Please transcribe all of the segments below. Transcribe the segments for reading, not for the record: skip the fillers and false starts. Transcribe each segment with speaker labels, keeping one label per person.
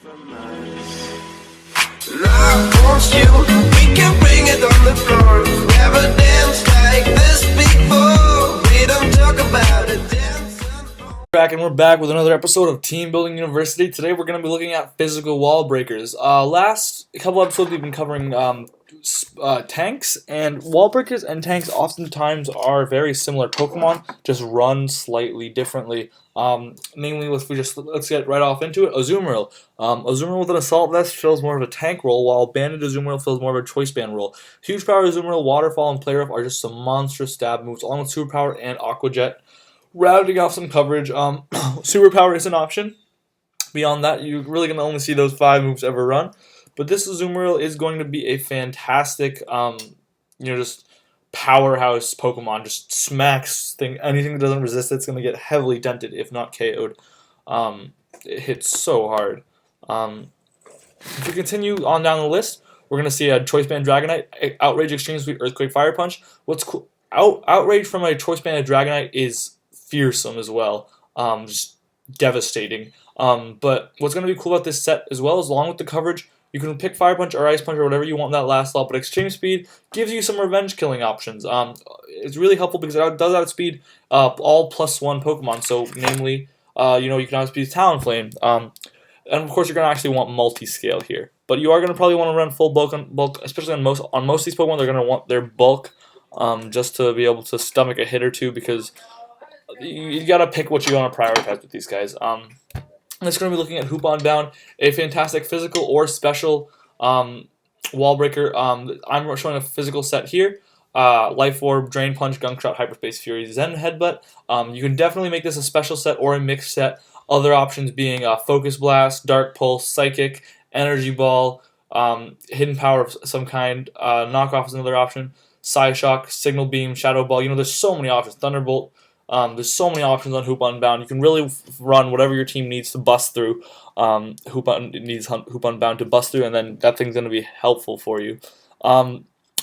Speaker 1: from us. And I want you, we can bring it on the floor. Never danced like this before. We don't talk about it.
Speaker 2: We're back with another episode of Team Building University. Today we're going to be looking at physical wall breakers. Last couple episodes we've been covering tanks, and wall breakers and tanks oftentimes are very similar Pokemon, just run slightly differently. Namely, let's get right off into it. Azumarill. Azumarill with an Assault Vest fills more of a tank role, while Banded Azumarill fills more of a Choice Band role. Huge Power Azumarill, Waterfall, and Play Rough are just some monstrous stab moves, along with Superpower and Aqua Jet. Rounding off some coverage, Superpower is an option. Beyond that, you're really going to only see those 5 moves ever run. But this Azumarill is going to be a fantastic, just powerhouse Pokemon. Just smacks anything that doesn't resist it's going to get heavily dented, if not KO'd. It hits so hard. If we continue on down the list, we're going to see a Choice Band Dragonite, Outrage, Extreme Sweep, Earthquake, Fire Punch. What's cool? Outrage from a Choice Band Dragonite is fearsome as well. Just devastating. But what's going to be cool about this set as well is, along with the coverage, you can pick Fire Punch or Ice Punch or whatever you want in that last slot, but Extreme Speed gives you some revenge killing options. It's really helpful because it does outspeed all +1 Pokemon. So, namely, you can outspeed Talonflame. And of course, you're going to actually want multi-scale here. But you are going to probably want to run full bulk, especially on most of these Pokemon. They're going to want their bulk just to be able to stomach a hit or two, because you got to pick what you want to prioritize with these guys. It's going to be looking at Hoop Unbound, a fantastic physical or special wall breaker. I'm showing a physical set here. Life Orb, Drain Punch, Gunk Shot, Hyperspace Fury, Zen Headbutt. You can definitely make this a special set or a mixed set. Other options being Focus Blast, Dark Pulse, Psychic, Energy Ball, Hidden Power of some kind. Knockoff is another option. Psyshock, Signal Beam, Shadow Ball. There's so many options. Thunderbolt. There's so many options on Hoop Unbound. You can really run whatever your team needs to bust through. Hoop Unbound to bust through, and then that thing's going to be helpful for you.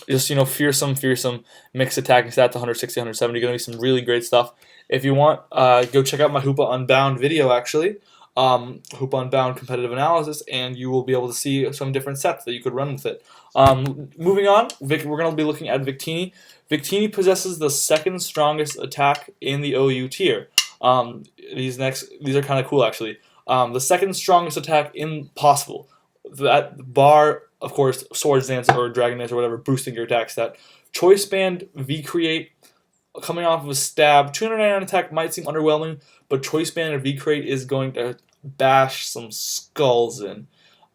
Speaker 2: Fearsome mixed attacking stats, 160, 170. Going to be some really great stuff. If you want, go check out my Hoop Unbound video, actually. Hoop Unbound competitive analysis, and you will be able to see some different sets that you could run with it. Moving on, we're going to be looking at Victini. Victini possesses the second strongest attack in the OU tier. These are kind of cool, actually. The second strongest attack in possible. That bar, of course, Swords Dance or Dragon Dance or whatever, boosting your attack stat. Choice Band V-Create, coming off of a stab. 299 attack might seem underwhelming, but Choice Band and V-Create is going to bash some skulls in.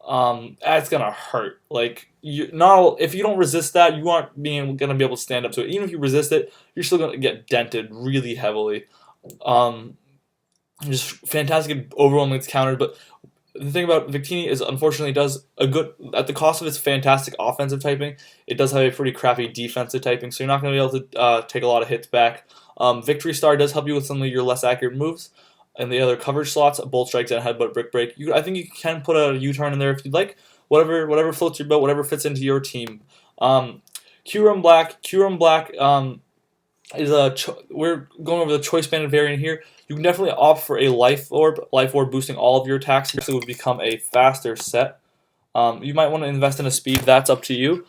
Speaker 2: That's gonna hurt. If you don't resist that, you aren't gonna be able to stand up to it. Even if you resist it, you're still gonna get dented really heavily. Just fantastic at overwhelming its counters, but the thing about Victini is, unfortunately, it does at the cost of its fantastic offensive typing, it does have a pretty crappy defensive typing, so you're not going to be able to take a lot of hits back. Victory Star does help you with some of your less accurate moves, and the other coverage slots, Bolt Strikes and Headbutt, Brick Break. I think you can put a U-turn in there if you'd like. Whatever floats your boat, whatever fits into your team. Kyurem Black. We're going over the Choice Band variant here. You can definitely opt for a Life Orb boosting all of your attacks. It would become a faster set. You might want to invest in a speed. That's up to you.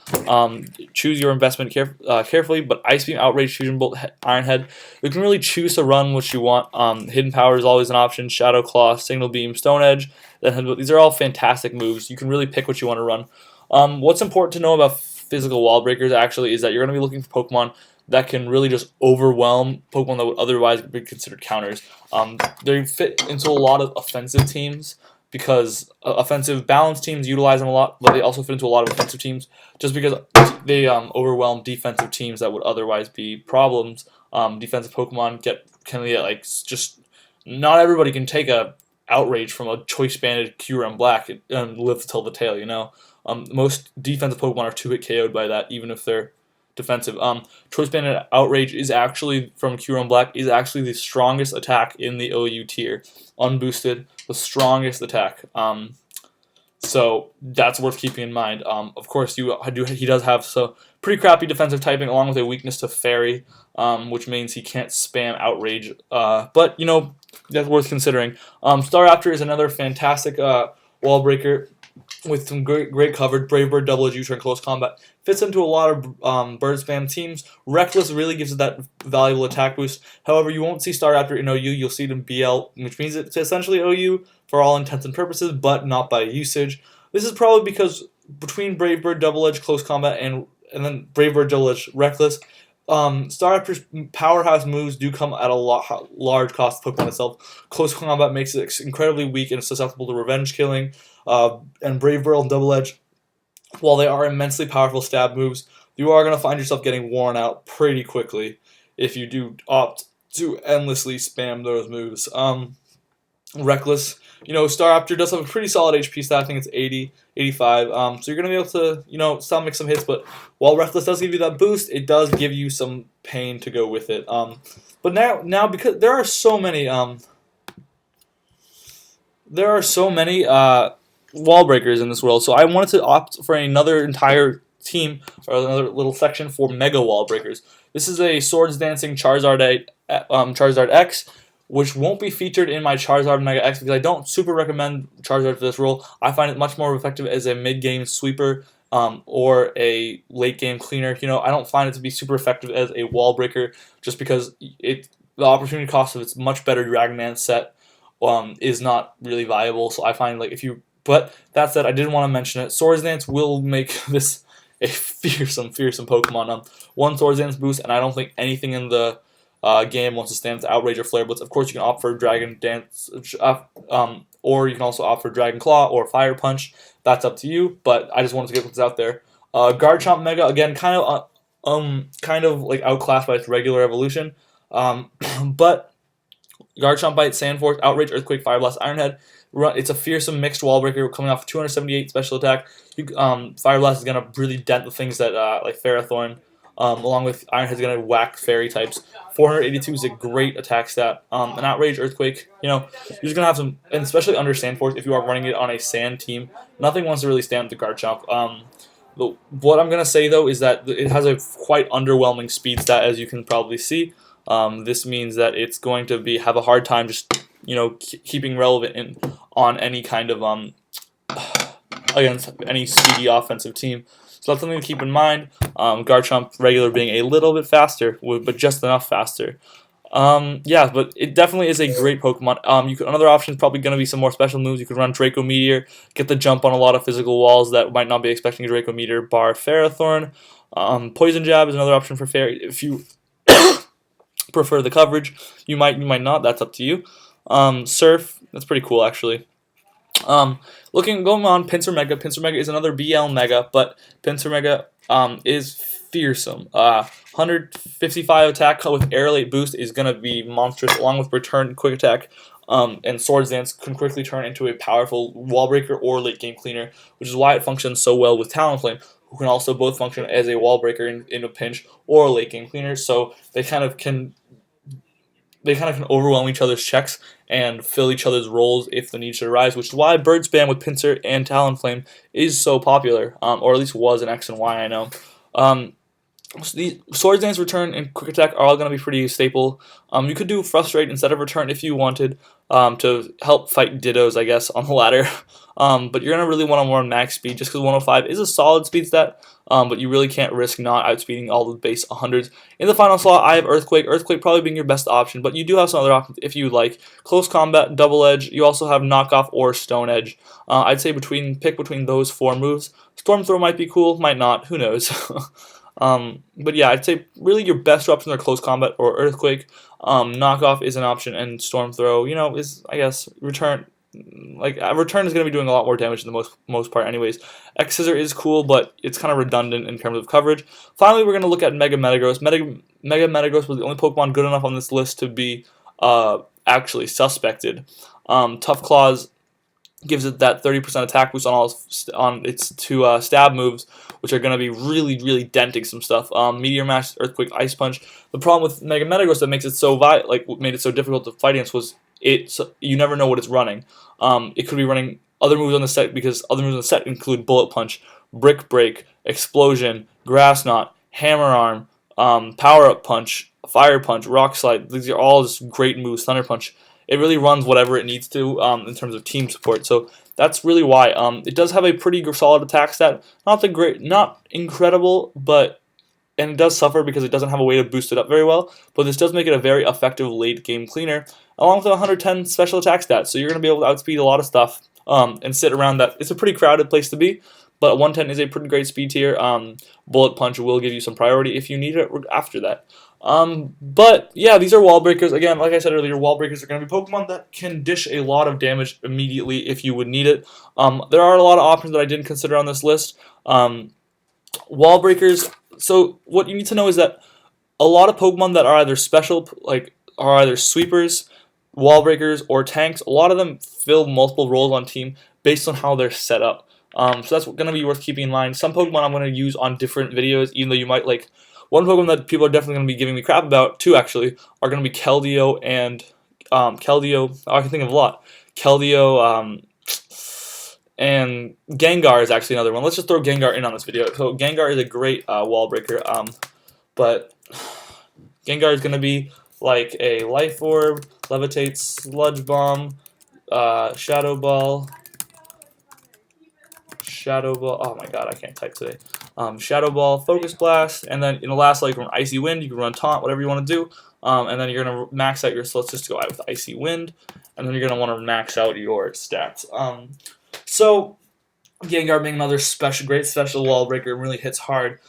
Speaker 2: Choose your investment carefully. But Ice Beam, Outrage, Fusion Bolt, Iron Head. You can really choose to run what you want. Hidden Power is always an option. Shadow Claw, Signal Beam, Stone Edge. These are all fantastic moves. You can really pick what you want to run. What's important to know about physical wall breakers actually is that you're going to be looking for Pokemon that can really just overwhelm Pokemon that would otherwise be considered counters. They fit into a lot of offensive teams because offensive balanced teams utilize them a lot, but they also fit into a lot of offensive teams just because they overwhelm defensive teams that would otherwise be problems. Defensive Pokemon can get just not everybody can take a Outrage from a Choice Banded Kyurem Black and live to tell the tale. Most defensive Pokemon are 2-hit KO'd by that, even if they're defensive. Choice Band Outrage is actually, from Kyurem Black, is actually the strongest attack in the OU tier. Unboosted, the strongest attack. So that's worth keeping in mind. Of course, he does have pretty crappy defensive typing along with a weakness to Fairy, which means he can't spam Outrage. But, that's worth considering. Staraptor is another fantastic Wallbreaker with some great coverage. Brave Bird, Double Edge, U-turn, close combat. Fits into a lot of bird spam teams. Reckless really gives it that valuable attack boost. However, you won't see Staraptor in OU. You'll see it in BL, which means it's essentially OU for all intents and purposes, but not by usage. This is probably because between Brave Bird, Double Edge, close combat, and then Brave Bird, Double Edge, Reckless, Staraptor's powerhouse moves do come at a large cost to Pokemon itself. Close combat makes it incredibly weak and susceptible to revenge killing. And Brave Bird and Double Edge, while they are immensely powerful stab moves, you are going to find yourself getting worn out pretty quickly if you do opt to endlessly spam those moves. Reckless, Staraptor does have a pretty solid HP stat. I think it's 80, 85. So you're going to be able to, still make some hits. But while Reckless does give you that boost, it does give you some pain to go with it. But now because there are so many, wall breakers in this world, so I wanted to opt for another entire team or another little section for Mega Wall Breakers. This is a Swords Dancing Charizard X, which won't be featured in my Charizard Mega X because I don't super recommend Charizard for this role. I find it much more effective as a mid-game sweeper or a late-game cleaner. I don't find it to be super effective as a wall breaker just because the opportunity cost of its much better Dragonite set is not really viable. So I find but that said, I didn't want to mention it. Swords Dance will make this a fearsome Pokemon. One Swords Dance boost, and I don't think anything in the game wants to stand to Outrage or Flare Blitz. Of course, you can opt for Dragon Dance, or you can also opt for Dragon Claw or Fire Punch. That's up to you, but I just wanted to get this out there. Garchomp Mega, again, kind of like outclassed by its regular evolution, but Garchomp Bite, Sand Force, Outrage, Earthquake, Fire Blast, Iron Head. It's a fearsome mixed wall breaker coming off 278 special attack. Fire Blast is going to really dent the things that like Ferrothorn, along with Iron Head is going to whack fairy types. 482 is a great attack stat. An Outrage, Earthquake, you're just going to have some, and especially under Sand Force, if you are running it on a sand team, nothing wants to really stand with the Garchomp. What I'm going to say, though, is that it has a quite underwhelming speed stat, as you can probably see. This means that it's going to have a hard time just keeping relevant on any kind of against any speedy offensive team. So that's something to keep in mind. Garchomp regular being a little bit faster, but just enough faster. Yeah, but it definitely is a great Pokemon. Another option is probably going to be some more special moves. You could run Draco Meteor, get the jump on a lot of physical walls that might not be expecting a Draco Meteor bar Ferrothorn. Poison Jab is another option for Fairy if you prefer the coverage. You might not. That's up to you. Surf, that's pretty cool actually. Going on Pincer Mega. Pincer Mega is another BL Mega, but Pincer Mega is fearsome. 155 attack with Air Late boost is going to be monstrous, along with return quick attack. And Swords Dance can quickly turn into a powerful wall breaker or late game cleaner, which is why it functions so well with Talonflame, who can also both function as a wall breaker in a pinch or a late game cleaner. So they kind of can overwhelm each other's checks and fill each other's roles if the need should arise, which is why Bird Spam with Pincer and Talonflame is so popular, or at least was in X and Y, I know. So the Swords Dance, Return, and Quick Attack are all going to be pretty staple. You could do Frustrate instead of Return if you wanted to help fight Dittos, I guess, on the ladder. But you're going to really want to more max speed just because 105 is a solid speed stat, but you really can't risk not outspeeding all the base 100s. In the final slot, I have Earthquake. Earthquake probably being your best option, but you do have some other options if you like. Close Combat, Double Edge. You also have Knockoff or Stone Edge. I'd say pick between those four moves. Storm Throw might be cool, might not. Who knows? But yeah, I'd say really your best options are Close Combat or Earthquake. Knockoff is an option, and Storm Throw, is, I guess, Return. Return is going to be doing a lot more damage than the most part anyways. X-Scissor is cool, but it's kind of redundant in terms of coverage. Finally, we're going to look at Mega Metagross. Mega Metagross was the only Pokemon good enough on this list to be actually suspected. Tough Claws gives it that 30% attack boost on its two stab moves, which are going to be really, really denting some stuff. Meteor Mash, Earthquake, Ice Punch. The problem with Mega Metagross that makes it made it so difficult to fight against was you never know what it's running. It could be running other moves on the set because other moves on the set include Bullet Punch, Brick Break, Explosion, Grass Knot, Hammer Arm, Power Up Punch, Fire Punch, Rock Slide. These are all just great moves. Thunder Punch. It really runs whatever it needs to in terms of team support. So That's really why. It does have a pretty solid attack stat. Not incredible, and it does suffer because it doesn't have a way to boost it up very well, but this does make it a very effective late game cleaner, along with a 110 special attack stat, so you're going to be able to outspeed a lot of stuff and sit around that. It's a pretty crowded place to be, but 110 is a pretty great speed tier. Bullet Punch will give you some priority if you need it after that. But yeah, these are Wallbreakers. Again, like I said earlier, Wallbreakers are going to be Pokemon that can dish a lot of damage immediately if you would need it. There are a lot of options that I didn't consider on this list. Wallbreakers, so what you need to know is that a lot of Pokemon that are either special, are either sweepers, Wallbreakers, or tanks, a lot of them fill multiple roles on team based on how they're set up. So that's going to be worth keeping in mind. Some Pokemon I'm going to use on different videos, even though you might like. One Pokemon that people are definitely going to be giving me crap about, two actually, are going to be Keldeo and Keldeo. I can think of a lot. Keldeo and Gengar is actually another one. Let's just throw Gengar in on this video. So Gengar is a great wall breaker, but Gengar is going to be like a Life Orb, Levitate, Sludge Bomb, Shadow Ball. Oh my god, I can't type today. Shadow Ball, Focus Blast, and then in the last, like, run Icy Wind. You can run Taunt, whatever you want to do, and then you're going to max out your, so let's just go out with Icy Wind, and then you're going to want to max out your stats. So, Gengar being another great special wall breaker, really hits hard.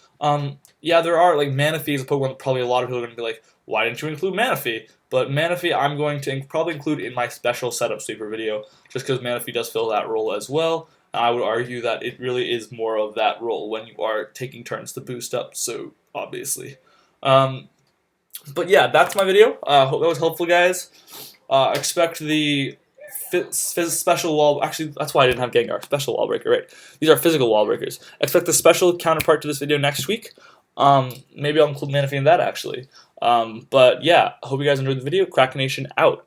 Speaker 2: Yeah, there are, like, Manaphy is a Pokemon that probably a lot of people are going to be like, why didn't you include Manaphy? But Manaphy I'm going to probably include in my special setup sweeper video, just because Manaphy does fill that role as well. I would argue that it really is more of that role when you are taking turns to boost up, so obviously. But yeah, that's my video. Hope that was helpful, guys. Expect the special wall. Actually, that's why I didn't have Gengar. Special wall breaker, right? These are physical wall breakers. Expect the special counterpart to this video next week. Maybe I'll include Manaphy in that, actually. But yeah, I hope you guys enjoyed the video. Crack Nation out.